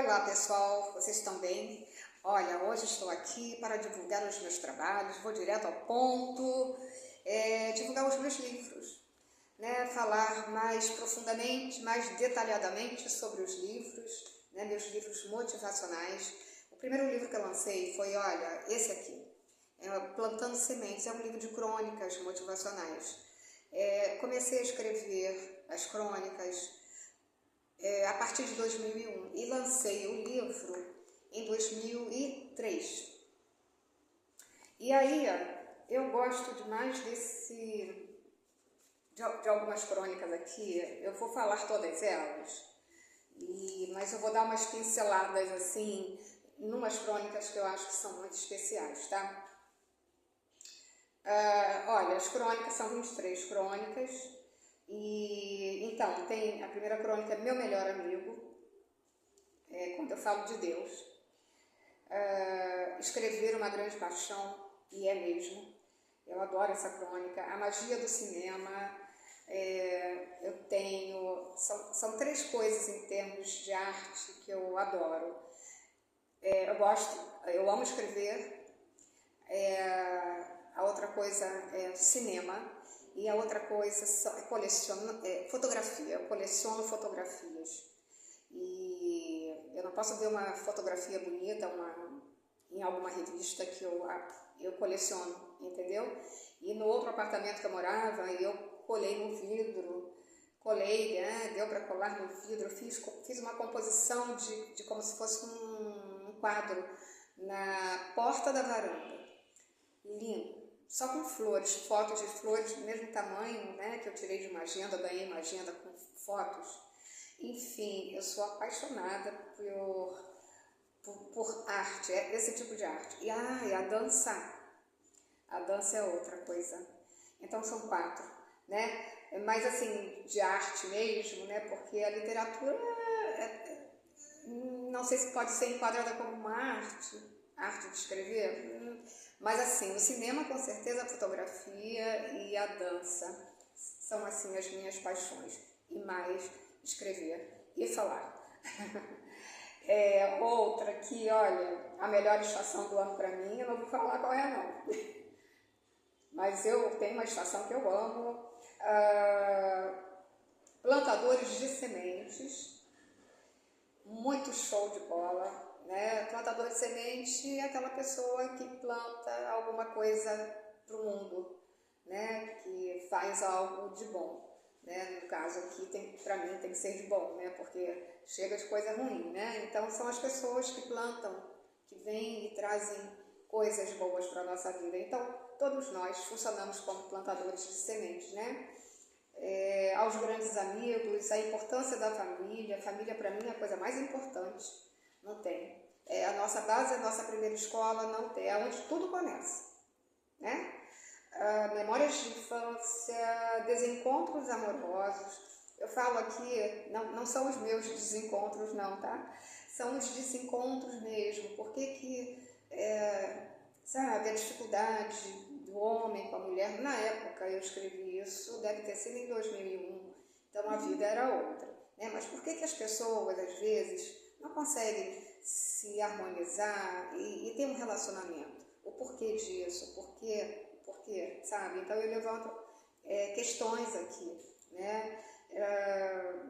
Olá pessoal, vocês estão bem? Olha, hoje estou aqui para divulgar os meus trabalhos, vou direto ao ponto, divulgar os meus livros, né? Falar mais profundamente, mais detalhadamente sobre os livros, né? Meus livros motivacionais. O primeiro livro que eu lancei foi, olha, esse aqui, Plantando Sementes, é um livro de crônicas motivacionais. Comecei a escrever as crônicas a partir de 2001 e lancei o livro em 2003. E aí eu gosto demais de algumas crônicas aqui. Eu vou falar todas elas, mas eu vou dar umas pinceladas assim, em umas crônicas que eu acho que são muito especiais, tá? Olha, as crônicas são 23 crônicas. E então, tem a primeira crônica, Meu Melhor Amigo, quando eu falo de Deus. Escrever uma grande paixão, e é mesmo. Eu adoro essa crônica. A magia do cinema. Eu tenho. São três coisas em termos de arte que eu adoro. Eu amo escrever. A outra coisa é cinema. E a outra coisa é fotografia. Eu coleciono fotografias. E eu não posso ver uma fotografia bonita em alguma revista que eu coleciono, entendeu? E no outro apartamento que eu morava, eu colei no vidro, né? Deu para colar no vidro. Fiz uma composição de como se fosse um quadro na porta da varanda. Lindo. Só com flores, fotos de flores do mesmo tamanho, né, que eu tirei de uma agenda, ganhei uma agenda com fotos. Enfim, eu sou apaixonada por arte, esse tipo de arte. E a dança. A dança é outra coisa. Então são 4, né? Mas assim, de arte mesmo, né? Porque a literatura, não sei se pode ser enquadrada como uma arte de escrever. Mas assim, o cinema com certeza, a fotografia e a dança são assim as minhas paixões. E mais escrever e falar. Outra que, olha, a melhor estação do ano para mim, eu não vou falar qual é não. Mas eu tenho uma estação que eu amo. Plantadores de sementes. Muito show de bola. Né? Plantador de semente é aquela pessoa que planta alguma coisa para o mundo, né? Que faz algo de bom. Né? No caso aqui, para mim, tem que ser de bom, né? Porque chega de coisa ruim. Né? Então, são as pessoas que plantam, que vêm e trazem coisas boas para a nossa vida. Então, todos nós funcionamos como plantadores de sementes. Né? Aos grandes amigos, a importância da família. A família, para mim, é a coisa mais importante. Não tem. A nossa base, a nossa primeira escola, não tem. É onde tudo começa. Né? Memórias de infância, desencontros amorosos. Eu falo aqui, não são os meus desencontros, não, tá? São os desencontros mesmo. Porque sabe, a dificuldade do homem com a mulher. Na época eu escrevi isso, deve ter sido em 2001. Então a vida era outra. Né? Mas por que as pessoas, às vezes, não conseguem se harmonizar e ter um relacionamento? O porquê disso? Porquê, sabe? Então eu levanto questões aqui, né?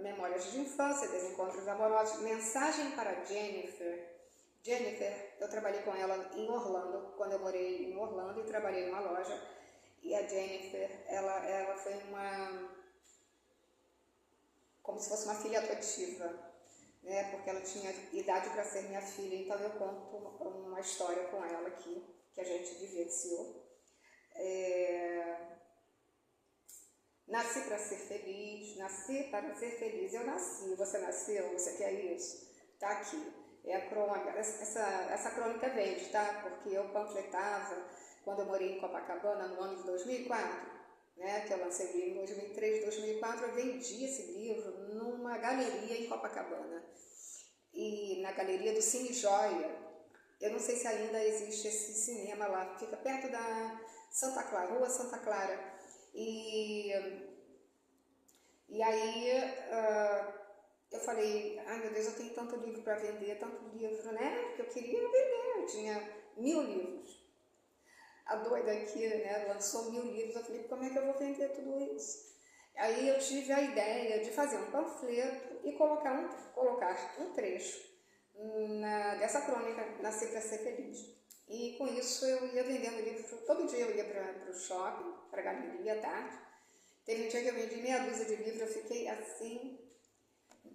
Memórias de infância, desencontros amorosos, mensagem para Jennifer. Jennifer, eu trabalhei com ela em Orlando, quando eu morei em Orlando e trabalhei em uma loja. E a Jennifer, ela foi como se fosse uma filha adotiva. Né, porque ela tinha idade para ser minha filha, então eu conto uma história com ela aqui, que a gente vivenciou. Nasci para ser feliz, eu nasci, você nasceu, você quer isso? Tá aqui, é a crônica, essa crônica vende, tá? Porque eu panfletava, quando eu morei em Copacabana, no ano de 2004, né, que eu lancei em 2003, 2004, eu vendi esse livro numa galeria em Copacabana. E na galeria do Cine Joia. Eu não sei se ainda existe esse cinema lá, fica perto da Santa Clara, Rua Santa Clara. E aí eu falei, ai meu Deus, eu tenho tanto livro para vender, tanto livro, né? Que eu queria vender, eu tinha 1000 livros. A doida aqui, né, lançou 1000 livros, eu falei, como é que eu vou vender tudo isso? Aí eu tive a ideia de fazer um panfleto e colocar um trecho dessa crônica, Nascer para Ser Feliz. E com isso eu ia vendendo livro, todo dia eu ia para o shopping, para a galeria à tarde. Teve um dia que eu vendi meia dúzia de livros, eu fiquei assim,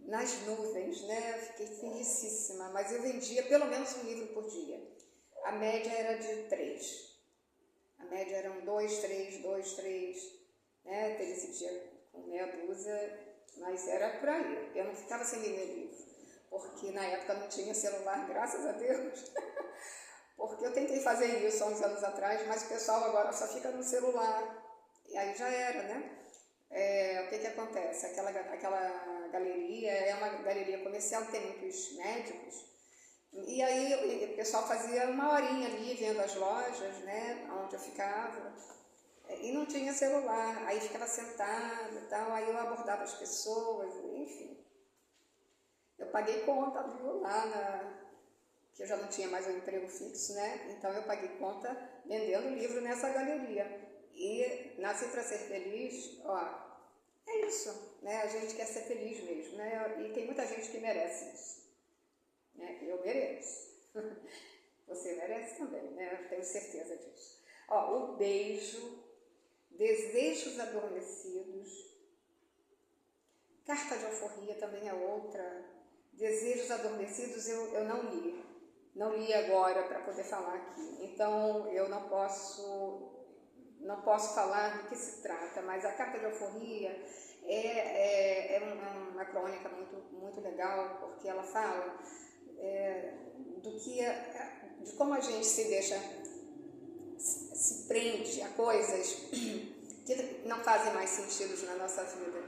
nas nuvens, né? Eu fiquei felicíssima, mas eu vendia pelo menos um livro por dia. A média era de 3. A média eram 2, 3, né? Teve esse dia com meia dúzia, mas era por aí. Eu não ficava sem vender livro, porque na época não tinha celular, graças a Deus. Porque eu tentei fazer isso há uns anos atrás, mas o pessoal agora só fica no celular. E aí já era, né? O que acontece? Aquela galeria é uma galeria comercial, tem muitos médicos. E aí o pessoal fazia uma horinha ali vendo as lojas, né? Onde eu ficava. E não tinha celular. Aí ficava sentada e tal. Aí eu abordava as pessoas, enfim. Eu paguei conta, viu? Que eu já não tinha mais um emprego fixo, né? Então eu paguei conta vendendo livro nessa galeria. E Nasci para Ser Feliz, ó, é isso, né? A gente quer ser feliz mesmo, né? E tem muita gente que merece isso, né? Eu mereço. Você merece também, né? Eu tenho certeza disso. Ó, o beijo, desejos adormecidos, carta de alforria também é outra. Desejos adormecidos eu não li. Não li agora para poder falar aqui. Então eu não posso falar do que se trata, mas a carta de alforria é uma crônica muito legal, porque ela fala de como a gente se prende a coisas que não fazem mais sentido na nossa vida,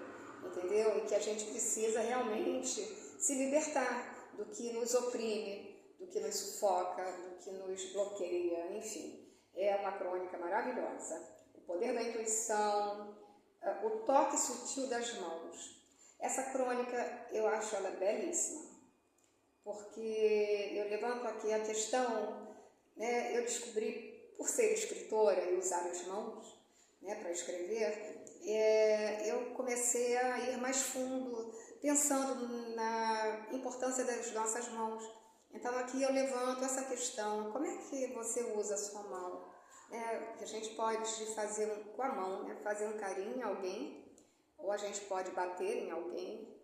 entendeu? E que a gente precisa realmente se libertar do que nos oprime, do que nos sufoca, do que nos bloqueia, enfim. É uma crônica maravilhosa. O poder da intuição, o toque sutil das mãos. Essa crônica, eu acho ela belíssima, porque eu levanto aqui a questão, né, eu descobri, por ser escritora e usar as mãos, né, para escrever, eu comecei a ir mais fundo, pensando na importância das nossas mãos. Então aqui eu levanto essa questão, como é que você usa a sua mão? Que a gente pode fazer com a mão, né? Fazer um carinho em alguém, ou a gente pode bater em alguém,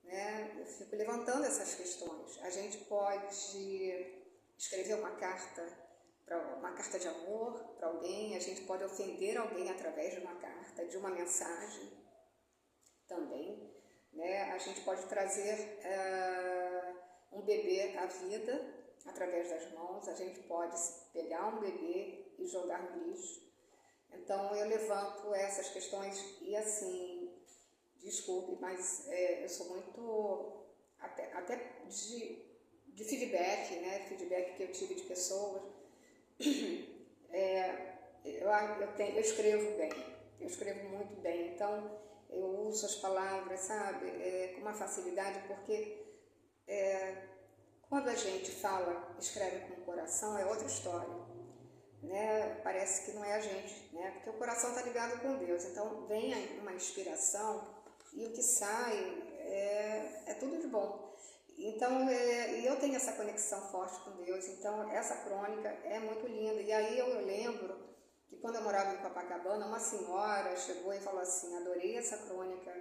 né? Eu fico levantando essas questões. A gente pode escrever uma carta de amor para alguém, a gente pode ofender alguém através de uma carta, de uma mensagem também, né? A gente pode trazer um bebê à vida através das mãos, a gente pode pegar um bebê e jogar no lixo. Então eu levanto essas questões e assim, desculpe, mas eu sou muito, até de feedback, né? Feedback que eu tive de pessoas. Eu escrevo bem, eu escrevo muito bem, então eu uso as palavras, sabe, com uma facilidade, porque quando a gente escreve com o coração, é outra história, né? Parece que não é a gente, né? Porque o coração está ligado com Deus, então vem uma inspiração e o que sai é tudo de bom. Então, eu tenho essa conexão forte com Deus, então essa crônica é muito linda. E aí eu lembro que quando eu morava em Copacabana, uma senhora chegou e falou assim, adorei essa crônica,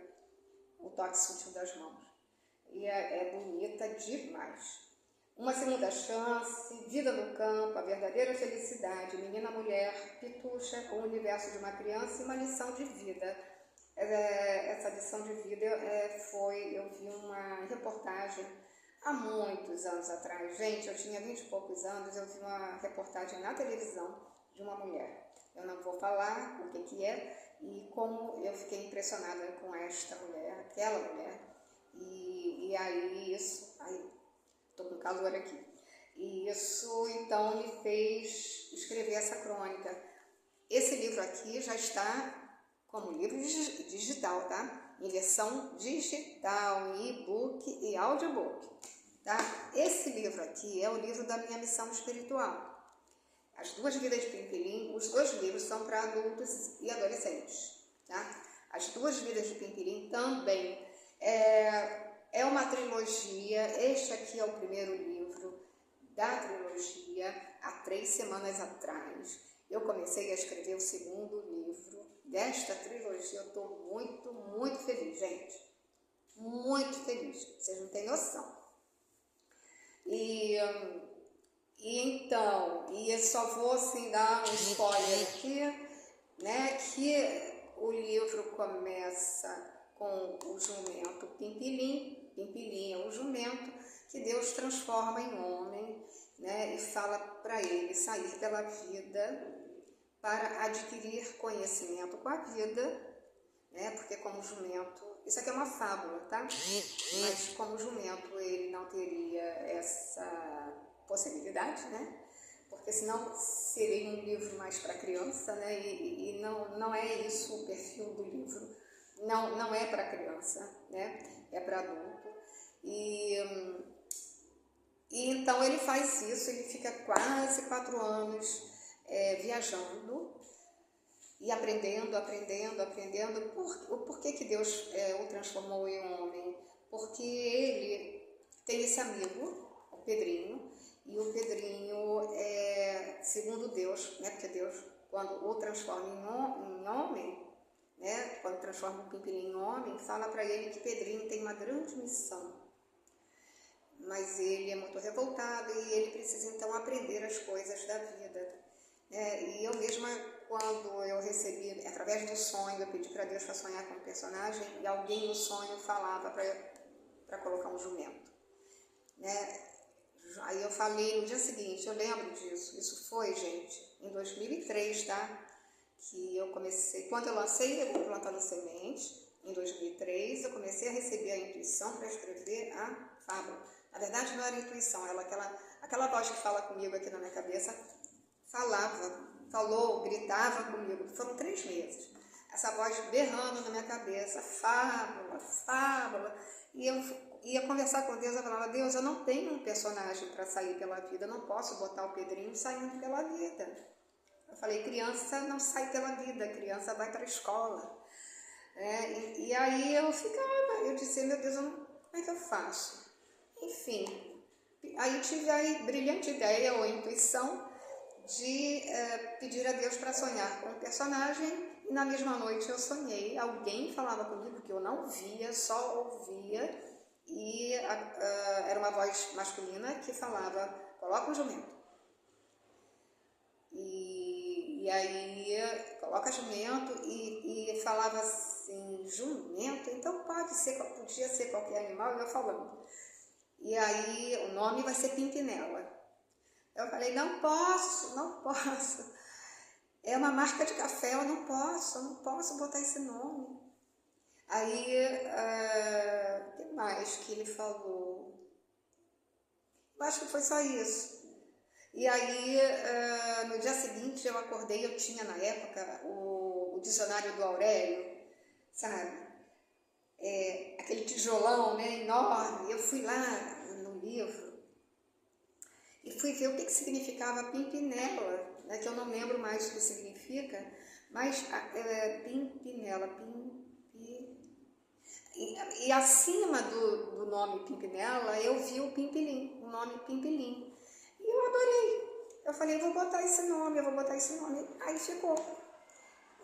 o toque sutil das mãos. E é bonita demais. Uma segunda chance, vida no campo, a verdadeira felicidade, menina, mulher, pitucha, o universo de uma criança e uma lição de vida. Essa lição de vida eu vi uma reportagem há muitos anos atrás. Gente, eu tinha 20 e poucos anos, eu vi uma reportagem na televisão de uma mulher. Eu não vou falar o que é e como eu fiquei impressionada com esta mulher, aquela mulher. E aí isso... Estou com calor aqui. E isso, então, me fez escrever essa crônica. Esse livro aqui já está como livro digital, tá? em versão digital, em e-book e audiobook, tá? Esse livro aqui é o livro da minha missão espiritual. As Duas Vidas de Pimpilim, os dois livros são para adultos e adolescentes, tá? As Duas Vidas de Pimpilim também é uma trilogia. Este aqui é o primeiro livro da trilogia. Há 3 semanas atrás eu comecei a escrever o segundo livro desta trilogia. Eu estou muito, muito feliz, gente. Muito feliz, vocês não têm noção. E eu só vou assim dar um spoiler aqui, né, que o livro começa com o jumento Pimpilim. Pimpilim é o jumento que Deus transforma em homem, né, e fala para ele sair pela vida para adquirir conhecimento com a vida, né, porque como jumento, isso aqui é uma fábula, tá? Mas como jumento ele não teria essa possibilidade, né? Porque senão seria um livro mais para criança, né? E não é isso o perfil do livro. Não é para criança, né? É para adulto. E então ele faz isso, ele fica quase 4 anos viajando e aprendendo. Por que Deus o transformou em homem? Porque ele tem esse amigo, o Pedrinho, e o Pedrinho, segundo Deus, né, porque Deus, quando o transforma em homem, né, quando transforma o Pimpilim em homem, fala para ele que Pedrinho tem uma grande missão. Mas ele é muito revoltado e ele precisa então aprender as coisas da vida. E eu mesma, quando eu recebi, através do sonho, eu pedi para Deus para sonhar com um personagem, e alguém no sonho falava para colocar um jumento, né? Aí eu falei no dia seguinte, eu lembro disso, isso foi, gente, em 2003, tá? Que eu comecei, quando eu lancei o Plantando Semente, em 2003, eu comecei a receber a intuição para escrever a fábula. Na verdade, não era intuição, ela, aquela voz que fala comigo aqui na minha cabeça, falou, gritava comigo. Foram 3 meses. Essa voz berrando na minha cabeça, fábula. E eu ia conversar com Deus, eu falava, Deus, eu não tenho um personagem para sair pela vida, eu não posso botar o Pedrinho saindo pela vida. Eu falei, criança não sai pela vida, criança vai para a escola. E aí eu disse, meu Deus, como é que eu faço? Enfim, aí tive a brilhante ideia ou intuição de pedir a Deus para sonhar com um personagem, e na mesma noite eu sonhei. Alguém falava comigo que eu não via, só ouvia, e era uma voz masculina que falava, coloca um jumento. E aí, coloca jumento, e falava assim, jumento? Então podia ser qualquer animal, e eu falando. E aí, o nome vai ser Pimpinela. Eu falei, não posso. É uma marca de café, eu não posso botar esse nome. Aí, o que mais que ele falou? Eu acho que foi só isso. E aí, no dia seguinte, eu acordei, eu tinha na época o dicionário do Aurélio, sabe? Aquele tijolão, né, enorme. Eu fui lá no livro e fui ver o que significava Pimpinela, né, que eu não lembro mais o que significa, mas Pimpinela, e acima do nome Pimpinela, eu vi o Pimpilim, o nome Pimpilim. E eu adorei. Eu falei, eu vou botar esse nome. Aí ficou.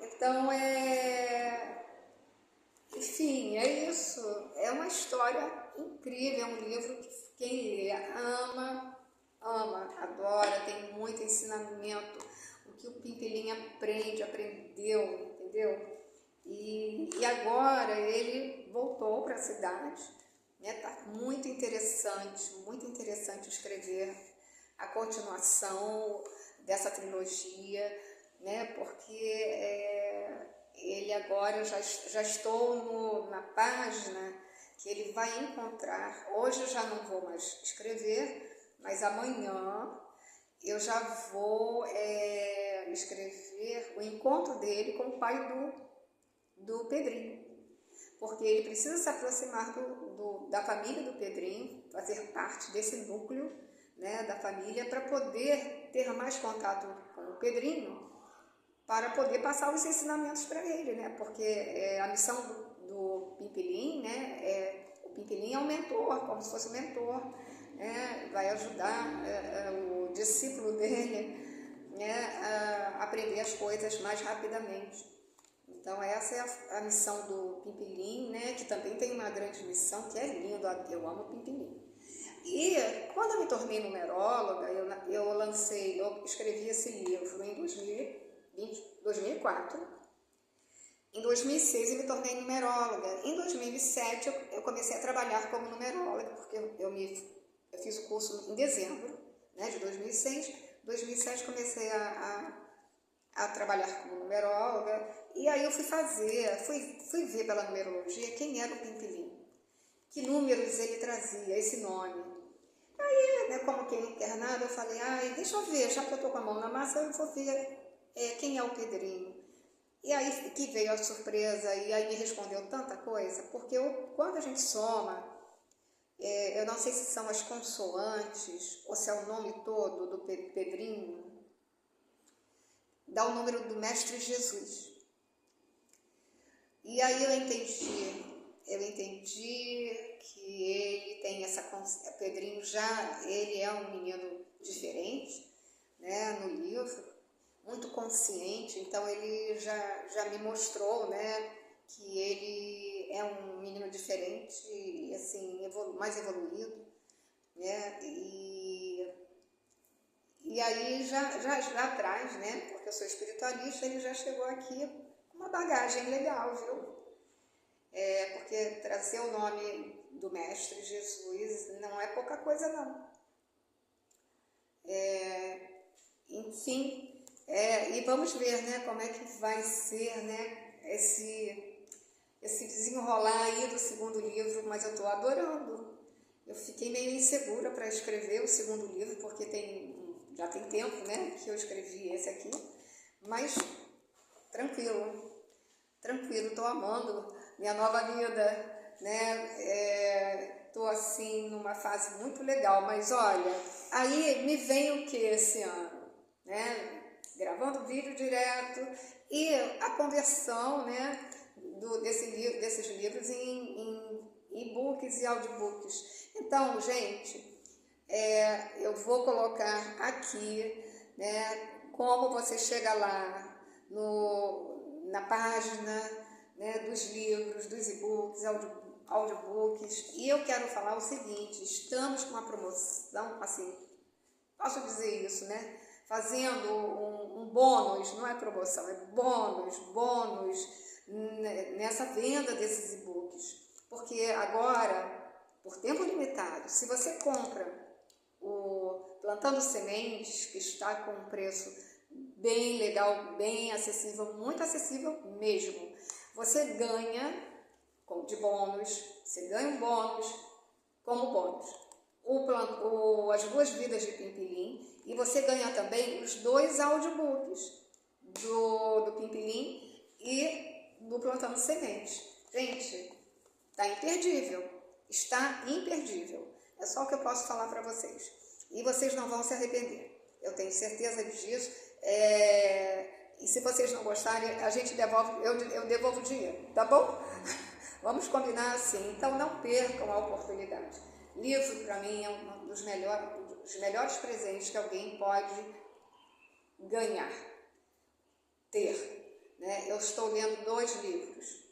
Então, enfim, é isso. É uma história incrível, é um livro que quem lê ama, adora, tem muito ensinamento. O que o Pimpilim aprendeu, entendeu? E agora ele voltou para a cidade, né? Tá muito interessante escrever a continuação dessa trilogia, né? Porque ele agora, eu já estou na página que ele vai encontrar. Hoje eu já não vou mais escrever, mas amanhã eu já vou escrever o encontro dele com o pai do Pedrinho. porque ele precisa se aproximar da família do Pedrinho, fazer parte desse núcleo, né, da família, para poder ter mais contato com o Pedrinho, para poder passar os ensinamentos para ele, né, porque a missão do Pimpilim, né, o Pimpilim é um mentor, como se fosse um mentor, né, vai ajudar o discípulo dele, né, a aprender as coisas mais rapidamente. Então essa é a missão do Pimpilim, né, que também tem uma grande missão, que é lindo, eu amo o Pimpilim. E quando eu me tornei numeróloga, eu escrevi esse livro em 2004. Em 2006 eu me tornei numeróloga. Em 2007 eu comecei a trabalhar como numeróloga, porque eu fiz o curso em dezembro, né, de 2006. Em 2007 comecei a trabalhar como numeróloga, e aí eu fui ver pela numerologia quem era o Pimpilim, que números ele trazia, esse nome. Aí, né, como quem não quer nada, eu falei, deixa eu ver, já que eu tô com a mão na massa, eu vou ver quem é o Pedrinho. E aí que veio a surpresa, e aí me respondeu tanta coisa, porque quando a gente soma, eu não sei se são as consoantes, ou se é o nome todo do Pedrinho, dá o número do Mestre Jesus. E aí eu entendi que ele tem Pedrinho ele é um menino diferente, né, no livro, muito consciente, então ele já me mostrou, né, que ele é um menino diferente e assim, mais evoluído, né, e aí já atrás, né, porque eu sou espiritualista, ele já chegou aqui com uma bagagem legal, viu? Porque trazer o nome do Mestre Jesus não é pouca coisa, não. Enfim, e vamos ver, né, como é que vai ser, né, esse desenrolar aí do segundo livro, mas eu estou adorando. Eu fiquei meio insegura para escrever o segundo livro, porque já tem tempo, né, que eu escrevi esse aqui, mas tranquilo, estou amando minha nova vida, né, estou assim numa fase muito legal, mas olha, aí me vem o que esse ano, né, gravando vídeo direto e a conversão, né, desses livros em e-books e audiobooks. Então, gente, eu vou colocar aqui, né, como você chega lá na página, né, dos livros, dos e-books, audiobooks. E eu quero falar o seguinte, estamos com uma promoção, assim, posso dizer isso, né? Fazendo um bônus, não é promoção, é bônus nessa venda desses e-books. Porque agora, por tempo limitado, se você compra o Plantando Sementes, que está com um preço bem legal, bem acessível, muito acessível mesmo, você ganha de bônus, você ganha um bônus como bônus. As 2 vidas de Pimpilim, e você ganha também os 2 audiobooks do Pimpilim e do Plantando Sementes. Gente, está imperdível. É só o que eu posso falar para vocês. E vocês não vão se arrepender. Eu tenho certeza disso. E se vocês não gostarem, a gente devolve, eu devolvo o dinheiro, tá bom? Vamos combinar assim. Então não percam a oportunidade. Livro, para mim, é um dos melhores presentes que alguém pode ganhar, ter. Né? Eu estou lendo 2 livros.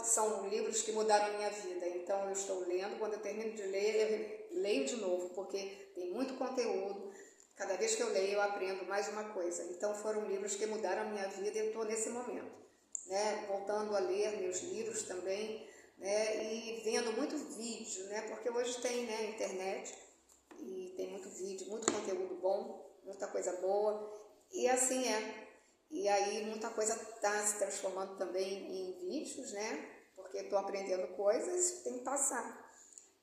São livros que mudaram a minha vida, então eu estou lendo. Quando eu termino de ler, eu leio de novo, porque tem muito conteúdo. Cada vez que eu leio, eu aprendo mais uma coisa. Então foram livros que mudaram a minha vida e eu estou nesse momento, né? Voltando a ler meus livros também, né? E vendo muito vídeo, né? Porque hoje tem, né, internet e tem muito vídeo, muito conteúdo bom, muita coisa boa, e assim é. E aí muita coisa está se transformando também em vídeos, né? Porque estou aprendendo coisas, tem que passar.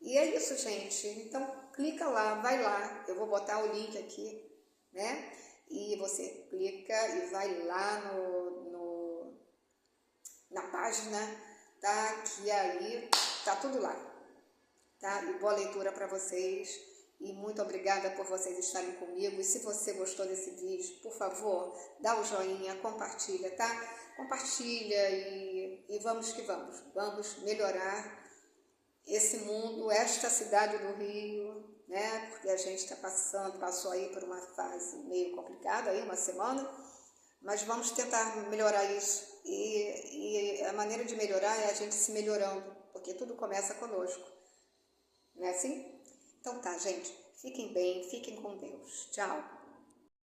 E é isso, gente. Então clica lá, vai lá, eu vou botar o link aqui, né? E você clica e vai lá na página, tá? Que aí tá tudo lá, tá? E boa leitura para vocês. E muito obrigada por vocês estarem comigo. E se você gostou desse vídeo, por favor, dá o joinha, compartilha, tá? Compartilha e vamos que vamos. Vamos melhorar esse mundo, esta cidade do Rio, né? Porque a gente passou aí por uma fase meio complicada aí, uma semana, mas vamos tentar melhorar isso. E a maneira de melhorar é a gente se melhorando, porque tudo começa conosco. Não é assim? Então tá, gente. Fiquem bem, fiquem com Deus. Tchau.